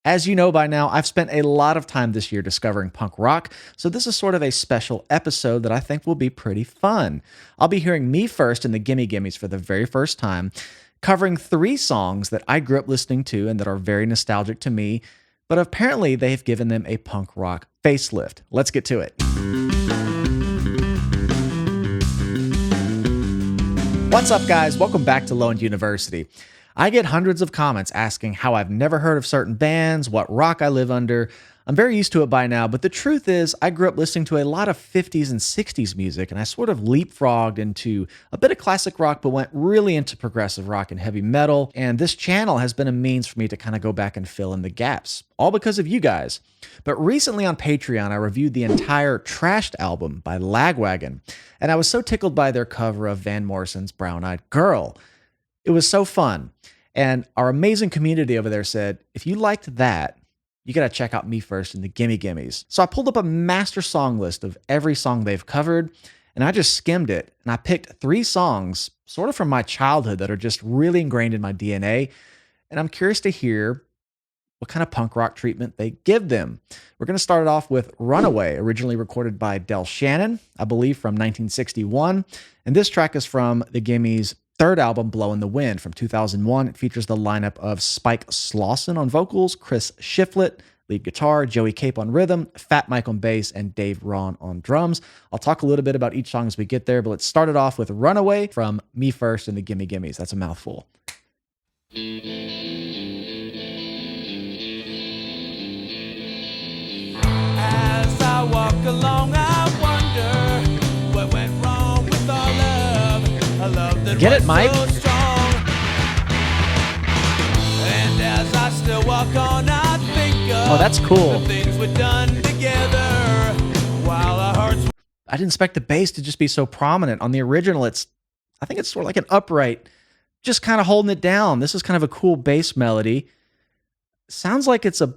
As you know by now, I've spent a lot of time this year discovering punk rock, so this is sort of a special episode that I think will be pretty fun. I'll be hearing Me First in the Gimme Gimmes for the very first time, covering 3 songs that I grew up listening to and that are very nostalgic to me, but apparently they've given them a punk rock facelift. Let's get to it. What's up, guys? Welcome back to Low End University. I get hundreds of comments asking how I've never heard of certain bands, what rock I live under. I'm very used to it by now, but the truth is I grew up listening to a lot of 50s and 60s music, and I sort of leapfrogged into a bit of classic rock, but went really into progressive rock and heavy metal, and this channel has been a means for me to kind of go back and fill in the gaps, all because of you guys. But recently on Patreon, I reviewed the entire Trashed album by Lagwagon, and I was so tickled by their cover of Van Morrison's Brown Eyed Girl. It was so fun. And our amazing community over there said, if you liked that, you got to check out Me First in the Gimme Gimmes. So I pulled up a master song list of every song they've covered, and I just skimmed it. And I picked 3 songs sort of from my childhood that are just really ingrained in my DNA. And I'm curious to hear what kind of punk rock treatment they give them. We're going to start it off with Runaway, originally recorded by Del Shannon, I believe from 1961. And this track is from the Gimmes' 3rd album, Blow in the Wind, from 2001. It features the lineup of Spike Slauson on vocals, Chris Shiflett, lead guitar, Joey Cape on rhythm, Fat Mike on bass, and Dave Ron on drums. I'll talk a little bit about each song as we get there, but let's start it off with Runaway from Me First and the Gimme Gimmes. That's a mouthful. As I walk along, I wonder what went wrong with our love. A love that Get it, was Mike? so strong. And as I still walk on, I think of Oh, that's cool. the things we've done together while our hearts. I didn't expect the bass to just be so prominent. On the original, I think it's sort of like an upright, just kind of holding it down. This is kind of a cool bass melody. Sounds like it's a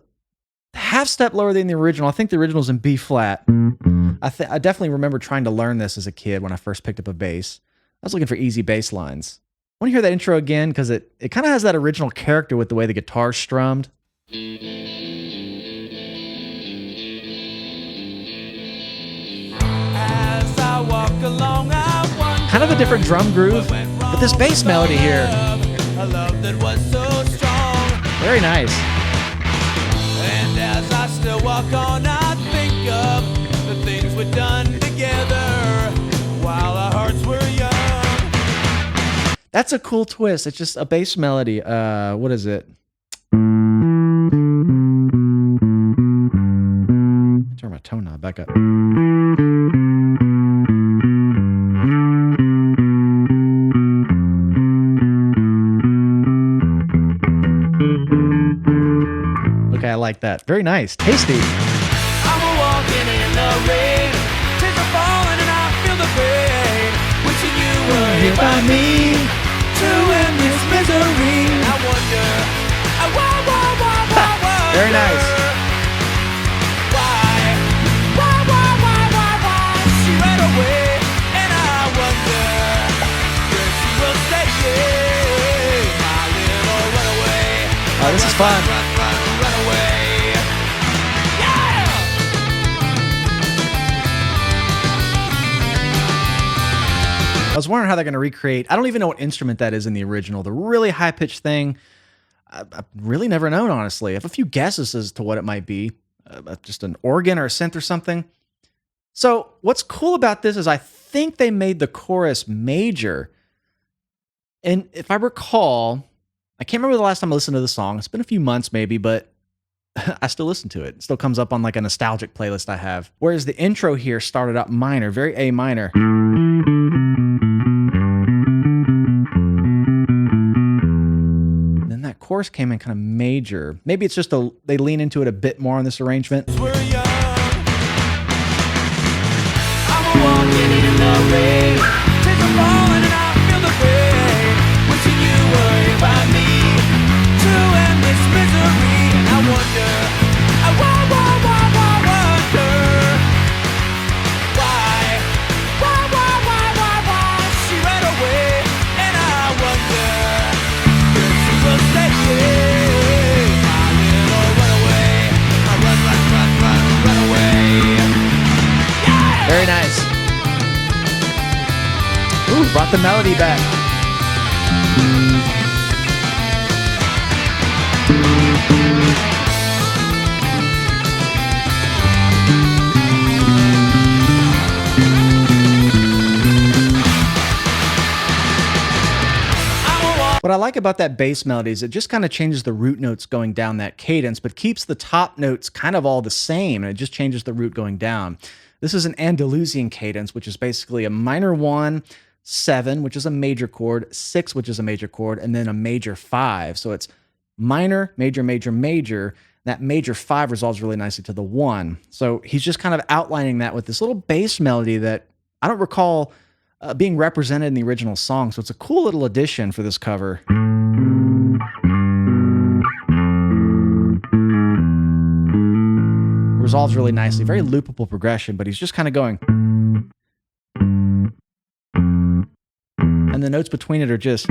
half step lower than the original. I think the original's in B flat. I definitely remember trying to learn this as a kid when I first picked up a bass. I was looking for easy bass lines. Want to hear that intro again? Because it kind of has that original character with the way the guitar's strummed. As I walk along, I wonder Kind of a different drum groove, but this bass melody here, a love that was so strong. very nice. And as I still walk on, I think of the things we've done together while our hearts were young. That's a cool twist. It's just a bass melody. What is it? Turn my tone knob back up. Okay, I like that. Very nice. Tasty. I'm walking in the rain, tears are falling and I feel the pain. Wishing you were here by me to end this misery. I wonder, I wonder. Very nice. Why? She ran away and I wonder where she will stay. My little runaway. Oh, this is fun. Run away. Yeah! I was wondering how they're going to recreate. I don't even know what instrument that is in the original. The really high-pitched thing, I've really never known, honestly. I have a few guesses as to what it might be. Just an organ or a synth or something. So what's cool about this is I think they made the chorus major. And if I recall, I can't remember the last time I listened to the song. It's been a few months maybe, but I still listen to it. It still comes up on like a nostalgic playlist I have. Whereas the intro here started out minor, very A minor. And then that chorus came in kind of major. Maybe it's just they lean into it a bit more on this arrangement. We're young. I'm walking in the rain, tears are falling and I feel the pain. Wishing you were here by me to end this misery. I wonder, I wonder why she ran away and I wonder where she will stay. My little runaway. Brought the melody back. What I like about that bass melody is it just kind of changes the root notes going down that cadence, but keeps the top notes kind of all the same, and it just changes the root going down. This is an Andalusian cadence, which is basically a minor 1, 7, which is a major chord, 6, which is a major chord, and then a major 5. So it's minor, major, major, major. That major 5 resolves really nicely to the 1. So he's just kind of outlining that with this little bass melody that I don't recall being represented in the original song. So it's a cool little addition for this cover. Resolves really nicely. Very loopable progression, but he's just kind of going. And the notes between it are just.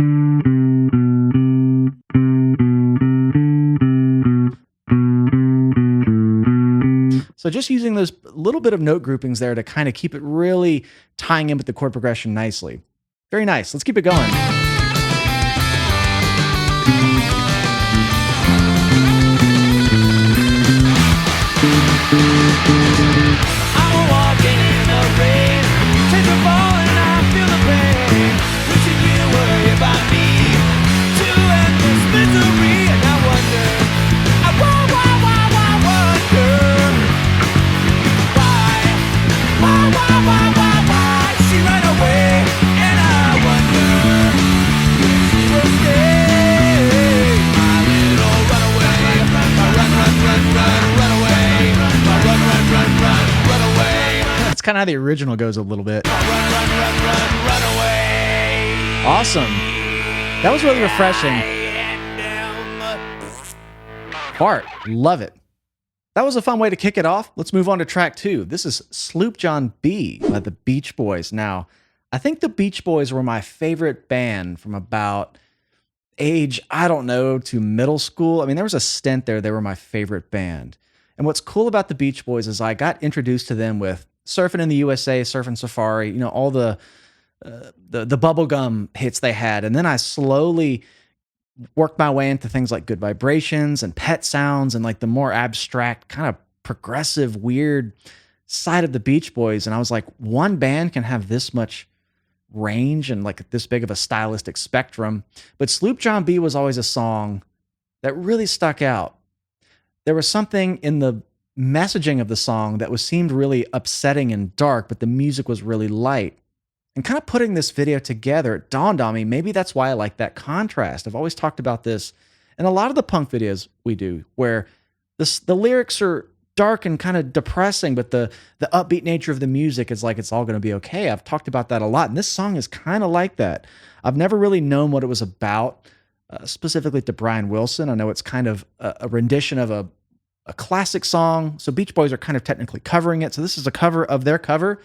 So just using those little bit of note groupings there to kind of keep it really tying in with the chord progression nicely. Very nice. Let's keep it going. I'm walking in the rain, tears are falling and I feel the pain. Wishing you worry about me, to end this misery. And I wonder, I wonder why she ran away. And I wonder if she will stay. My little runaway, my run away, my run away. That's kind of how the original goes a little bit. Run away. Awesome. That was really refreshing. Bart, love it. That was a fun way to kick it off. Let's move on to track 2. This is Sloop John B by the Beach Boys. Now, I think the Beach Boys were my favorite band from about age, I don't know, to middle school. I mean, there was a stint there. They were my favorite band. And what's cool about the Beach Boys is I got introduced to them with Surfing in the USA, Surfing Safari, you know, all the bubblegum hits they had. And then I slowly worked my way into things like Good Vibrations and Pet Sounds and like the more abstract, kind of progressive, weird side of the Beach Boys. And I was like, one band can have this much range and like this big of a stylistic spectrum. But Sloop John B was always a song that really stuck out. There was something in the messaging of the song that seemed really upsetting and dark, but the music was really light. And kind of putting this video together, it dawned on me, maybe that's why I like that contrast. I've always talked about this in a lot of the punk videos we do, where the lyrics are dark and kind of depressing, but the upbeat nature of the music is like it's all going to be okay. I've talked about that a lot, and this song is kind of like that. I've never really known what it was about, specifically to Brian Wilson. I know it's kind of a rendition of a classic song, so Beach Boys are kind of technically covering it. So this is a cover of their cover,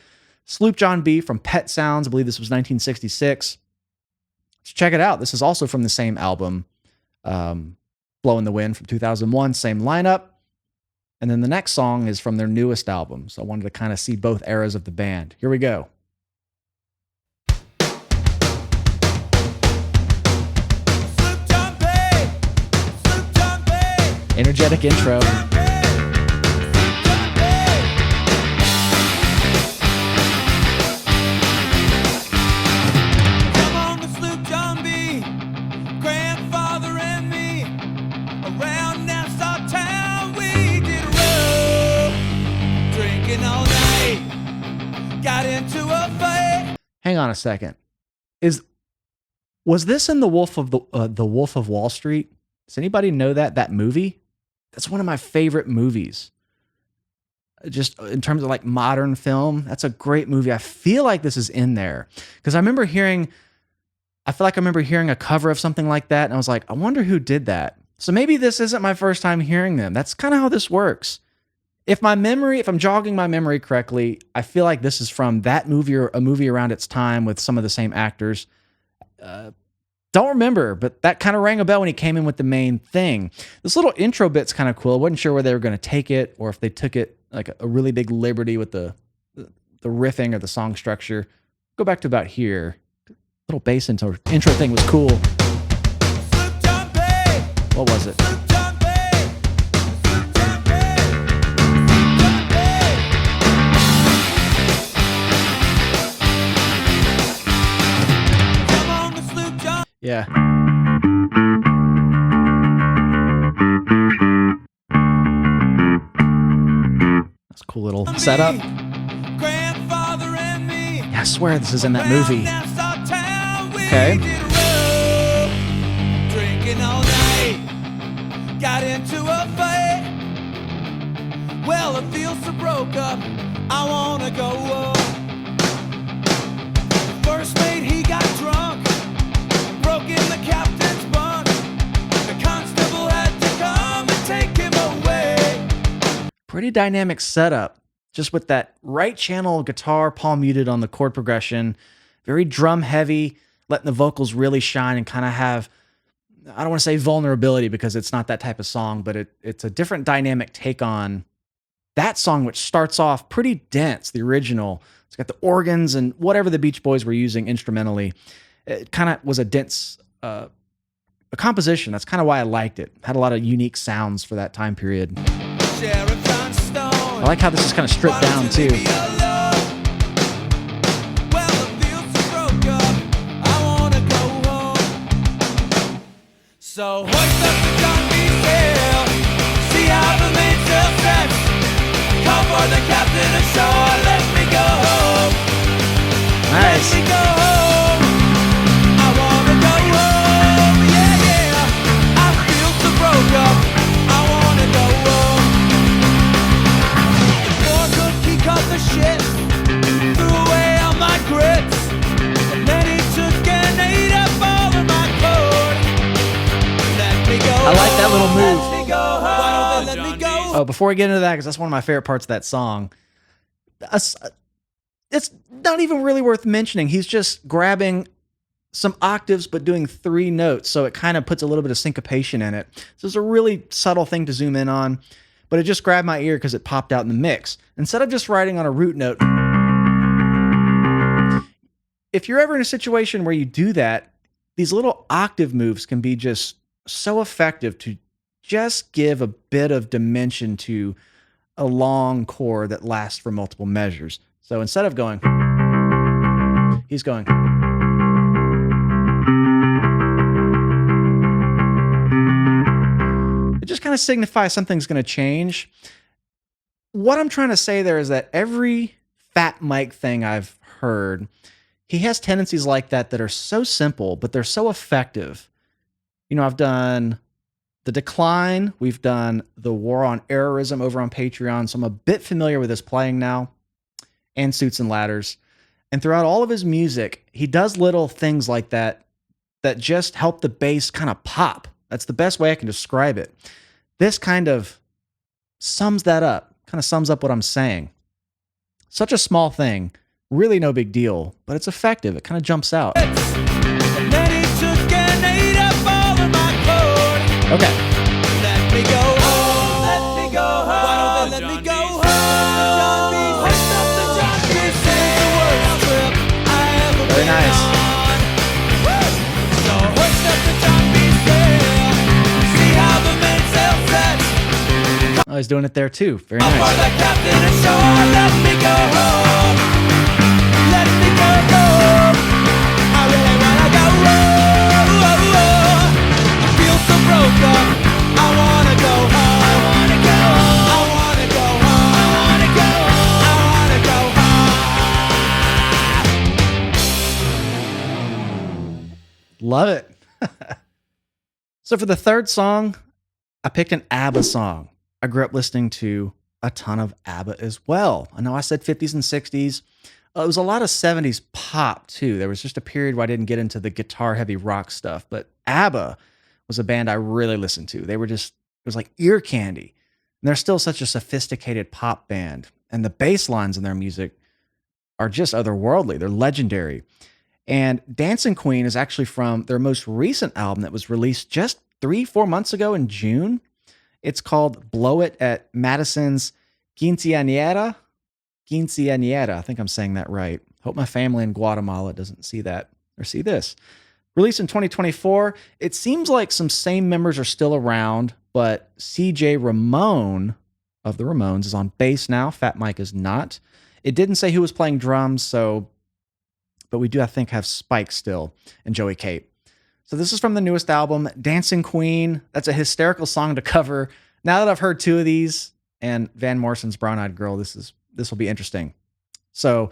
Sloop John B from Pet Sounds. I believe this was 1966. Let's check it out. This is also from the same album, Blow in the Wind from 2001, same lineup. And then the next song is from their newest album. So I wanted to kind of see both eras of the band. Here we go. Sloop John B, Sloop John B. Energetic intro. Hang on a second. Was this in the Wolf of Wall Street? Does anybody know that movie? That's one of my favorite movies. Just in terms of like modern film, that's a great movie. I feel like this is in there because I remember hearing a cover of something like that, and I was like, I wonder who did that. So maybe this isn't my first time hearing them. That's kind of how this works. If I'm jogging my memory correctly, I feel like this is from that movie or a movie around its time with some of the same actors. Don't remember, but that kind of rang a bell when he came in with the main thing. This little intro bit's kind of cool. I wasn't sure where they were going to take it or if they took it like a really big liberty with the riffing or the song structure. Go back to about here. Little bass intro thing was cool. What was it? Yeah. That's a cool little setup. Yeah, I swear this is in that movie. Okay. Drinking all night, got into a fight. Well, it feels so broke up, I wanna go up. First mate, he got drunk, broke in the captain's bunk. The constable had to come and take him away. Pretty dynamic setup, just with that right channel guitar, palm muted on the chord progression, very drum heavy, letting the vocals really shine and kind of have, I don't want to say vulnerability because it's not that type of song, but it's a different dynamic take on that song, which starts off pretty dense, the original. It's got the organs and whatever the Beach Boys were using instrumentally. It kind of was a dense a composition. That's kind of why I liked it. Had a lot of unique sounds for that time period. I like how this is kind of stripped down too. So hoist up the donkey's tail, see how the mainsail sets. Call for the captain ashore, let me go home. Nice. Let me go home. I wanna go home. Yeah, yeah. I feel so broke up. I wanna go home. The poor cook, he caught the shit, threw away all my grits, and then he took and ate up all of my clothes. I like that little move. Oh, before we get into that, because that's one of my favorite parts of that song, it's not even really worth mentioning. He's just grabbing some octaves, but doing 3 notes, so it kind of puts a little bit of syncopation in it. So it's a really subtle thing to zoom in on, but it just grabbed my ear because it popped out in the mix. Instead of just writing on a root note, if you're ever in a situation where you do that, these little octave moves can be just so effective to just give a bit of dimension to a long chord that lasts for multiple measures. So instead of going, he's going. It just kind of signifies something's going to change. What I'm trying to say there is that every Fat Mike thing I've heard, he has tendencies like that that are so simple, but they're so effective. You know, I've done The Decline. We've done The War on Errorism over on Patreon. So I'm a bit familiar with his playing now, and Suits and Ladders. And throughout all of his music, he does little things like that that just help the bass kind of pop. That's the best way I can describe it. This kind of sums that up, kind of sums up what I'm saying. Such a small thing, really no big deal, but it's effective. It kind of jumps out. Okay. Let me go home. Let me go home. Why don't they let me go home? Hoist up the Johnny. Say the worst trip I ever Very been nice. on. So hoist up the Johnny sail. See how the mainsail sets. Oh, he's doing it there too. Very Up for nice. the captain ashore. Let me go home. Let me go home. I really wanna go home. So broke up, I wanna go home. I wanna go home. I wanna go home. I wanna go home. I wanna go home. Love it. So for the third song, I picked an ABBA song. I grew up listening to a ton of ABBA as well. I know I said 50s and 60s. It was a lot of 70s pop too. There was just a period where I didn't get into the guitar heavy rock stuff, but ABBA was a band I really listened to. They were just, it was like ear candy. And they're still such a sophisticated pop band. And the bass lines in their music are just otherworldly. They're legendary. And Dancing Queen is actually from their most recent album that was released just 3-4 months ago in June. It's called Blow It at Madison's Quinceañera. I think I'm saying that right. Hope my family in Guatemala doesn't see that. or see this. Released in 2024, it seems like some same members are still around, but CJ Ramone of the Ramones is on bass now. Fat Mike is not. It didn't say who was playing drums, but we do, I think, have Spike still and Joey Cape. So this is from the newest album, Dancing Queen. That's a hysterical song to cover. Now that I've heard two of these and Van Morrison's Brown Eyed Girl, this will be interesting. So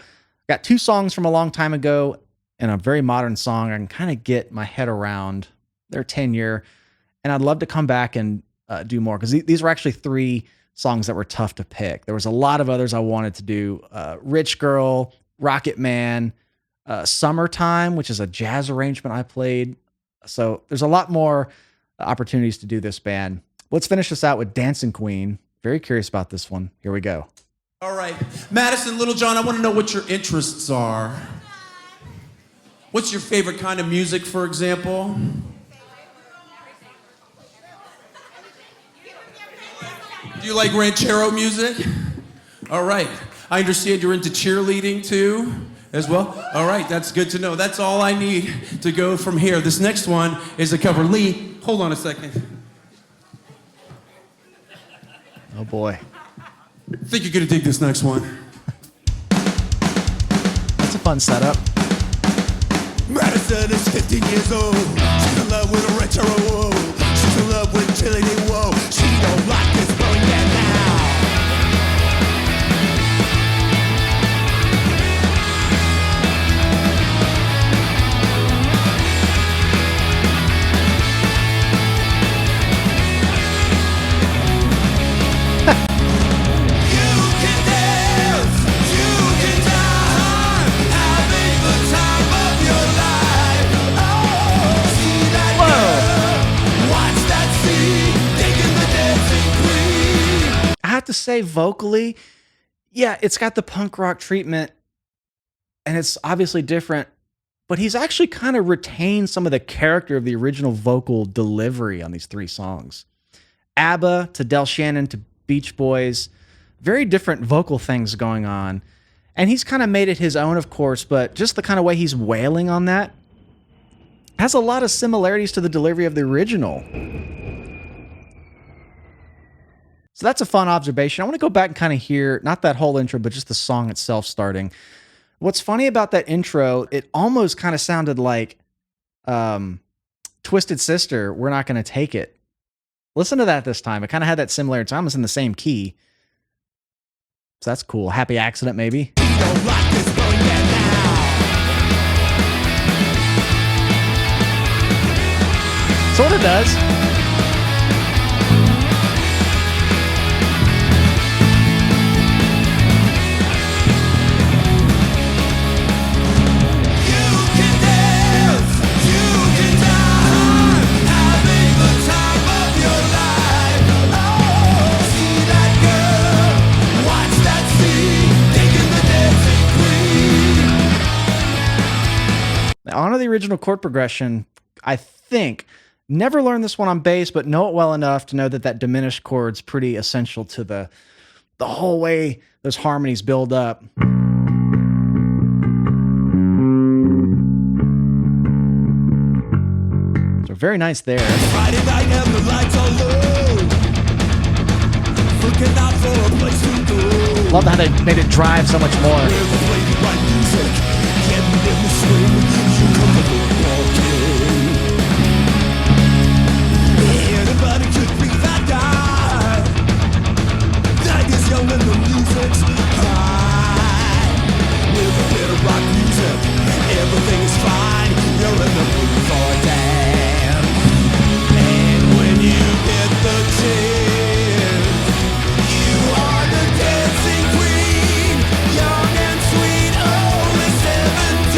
got two songs from a long time ago and a very modern song I can kind of get my head around their tenure. And I'd love to come back and do more, because these were actually three songs that were tough to pick. There was a lot of others I wanted to do. Rich Girl, Rocket Man, Summertime, which is a jazz arrangement I played. So there's a lot more opportunities to do this band. Let's finish this out with Dancing Queen. Very curious about this one. Here we go. All right, Madison, Little John, I want to know what your interests are. What's your favorite kind of music, for example? Do you like ranchero music? All right. I understand you're into cheerleading too, as well. All right, that's good to know. That's all I need to go from here. This next one is a cover. Lee, hold on a second. Oh boy. I think you're gonna dig this next one. That's a fun setup. Madison is 15 years old. She's in love with a retro. Whoa. She's in love with cheerleading. Whoa. She don't like this going down now. You can dance, you can die, having the time of your life. Oh, see that girl, watch that scene, thinking the dancing queen. I have to say, vocally, yeah, it's got the punk rock treatment and it's obviously different, but he's actually kind of retained some of the character of the original vocal delivery on these three songs. ABBA to Del Shannon to Beach Boys, very different vocal things going on. And he's kind of made it his own, of course, but just the kind of way he's wailing on that has a lot of similarities to the delivery of the original. So that's a fun observation. I want to go back and kind of hear, not that whole intro, but just the song itself starting. What's funny about that intro, it almost kind of sounded like Twisted Sister, We're Not Gonna Take It. Listen to that this time. It kind of had that similarity. It's almost in the same key. So that's cool. Happy Accident, maybe. She don't like this going down now. Sort of does. You can dance, you can die, having the time of your life. Oh, see that girl, watch that scene, thinking the dancing queen. Now, on the original chord progression, I think, never learned this one on bass, but know it well enough to know that that diminished chord's pretty essential to the whole way those harmonies build up. So very nice there. Friday night and the lights are low, looking out for a place to go. Love how they made it drive so much more. Where the lady white music, getting in the swing, you come to walking. Anybody could be that guy. Night is young and the music's high. With a bit of rock music, everything is fine. You're in the mood for a dance. And when you get the chance, you are the dancing queen. Young and sweet, only 17.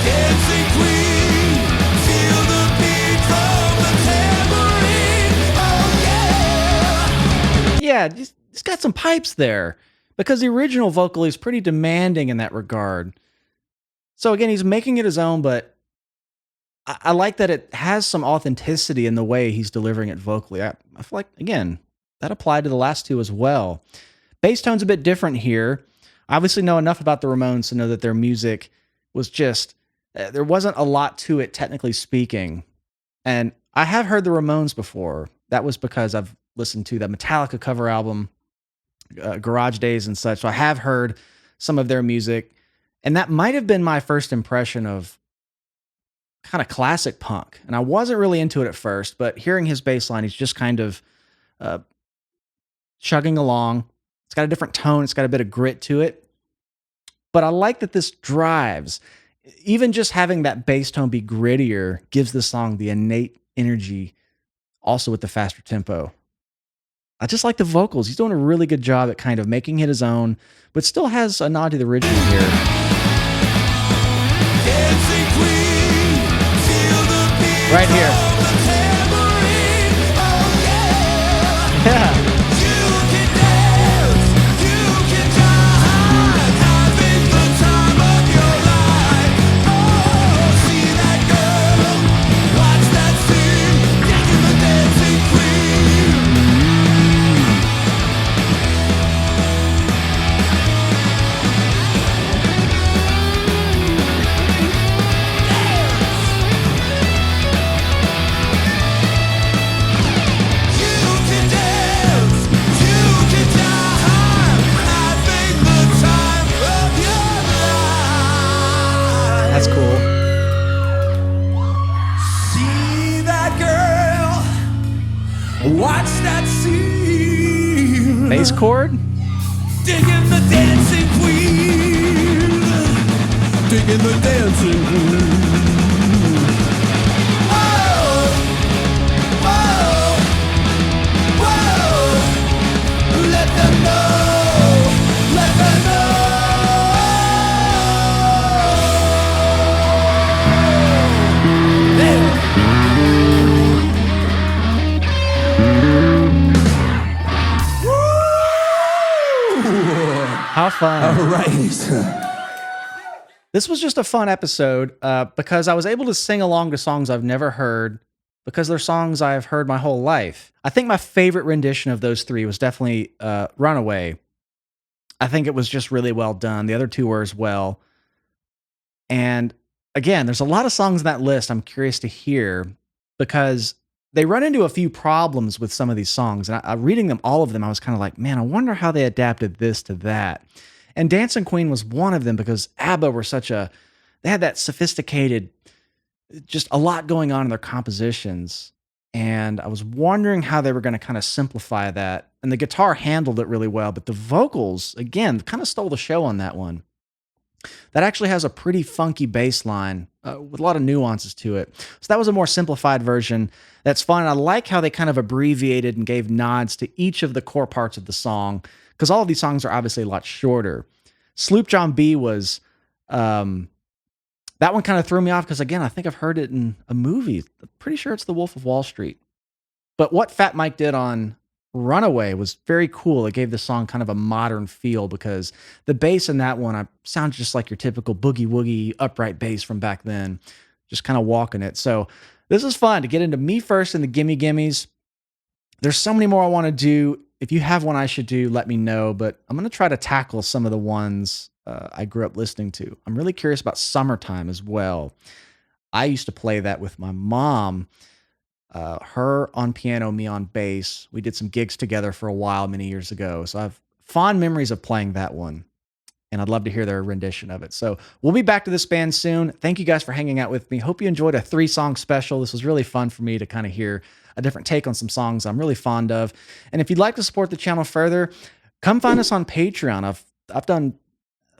Dancing queen, feel the beat from the tambourine. Oh yeah. Yeah, he's got some pipes there because the original vocal is pretty demanding in that regard. So again, he's making it his own, but I like that it has some authenticity in the way he's delivering it vocally. I feel like, again, that applied to the last two as well. Bass tone's a bit different here. I obviously know enough about the Ramones to know that their music was just, there wasn't a lot to it, technically speaking. And I have heard the Ramones before. That was because I've listened to the Metallica cover album, Garage Days and such. So I have heard some of their music. And that might have been my first impression of kind of classic punk. And I wasn't really into it at first, but hearing his bass line, he's just kind of chugging along. It's got a different tone. It's got a bit of grit to it. But I like that this drives. Even just having that bass tone be grittier gives the song the innate energy, also with the faster tempo. I just like the vocals. He's doing a really good job at kind of making it his own, but still has a nod to the original here. Right here. Yeah. That's cool. See that girl, watch that scene. Bass chord? Digging the dancing queen. Digging the dancing queen. Whoa, whoa, whoa. Let them know, let them know. How fun. All right. This was just a fun episode because I was able to sing along to songs I've never heard because they're songs I've heard my whole life. I think my favorite rendition of those three was definitely Runaway. I think it was just really well done. The other two were as well. And again, there's a lot of songs in that list I'm curious to hear because they run into a few problems with some of these songs. And reading them, all of them, I was kind of like, man, I wonder how they adapted this to that. And Dancing Queen was one of them because ABBA were they had that sophisticated, just a lot going on in their compositions. And I was wondering how they were going to kind of simplify that. And the guitar handled it really well, but the vocals, again, kind of stole the show on that one. That actually has a pretty funky bass line with a lot of nuances to it. So that was a more simplified version. That's fun. I like how they kind of abbreviated and gave nods to each of the core parts of the song because all of these songs are obviously a lot shorter. Sloop John B was, that one kind of threw me off because, again, I think I've heard it in a movie. I'm pretty sure it's The Wolf of Wall Street. But what Fat Mike did on Runaway was very cool. It gave the song kind of a modern feel because the bass in that one sounds just like your typical boogie woogie upright bass from back then, just kind of walking it. So this is fun to get into Me First and the Gimme Gimmes. There's so many more I want to do. If you have one I should do, let me know. But I'm going to try to tackle some of the ones I grew up listening to. I'm really curious about Summertime as well. I used to play that with my mom. Her on piano, me on bass. We did some gigs together for a while many years ago. So I have fond memories of playing that one. And I'd love to hear their rendition of it. So we'll be back to this band soon. Thank you guys for hanging out with me. Hope you enjoyed a 3-song special. This was really fun for me to kind of hear a different take on some songs I'm really fond of. And if you'd like to support the channel further, come find us on Patreon. I've done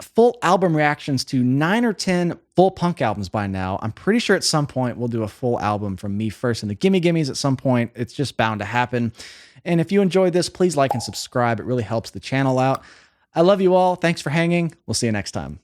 full album reactions to 9 or 10 full punk albums by now. I'm pretty sure at some point we'll do a full album from Me First and the Gimme Gimmes at some point. It's just bound to happen. And if you enjoyed this, please like and subscribe. It really helps the channel out. I love you all. Thanks for hanging. We'll see you next time.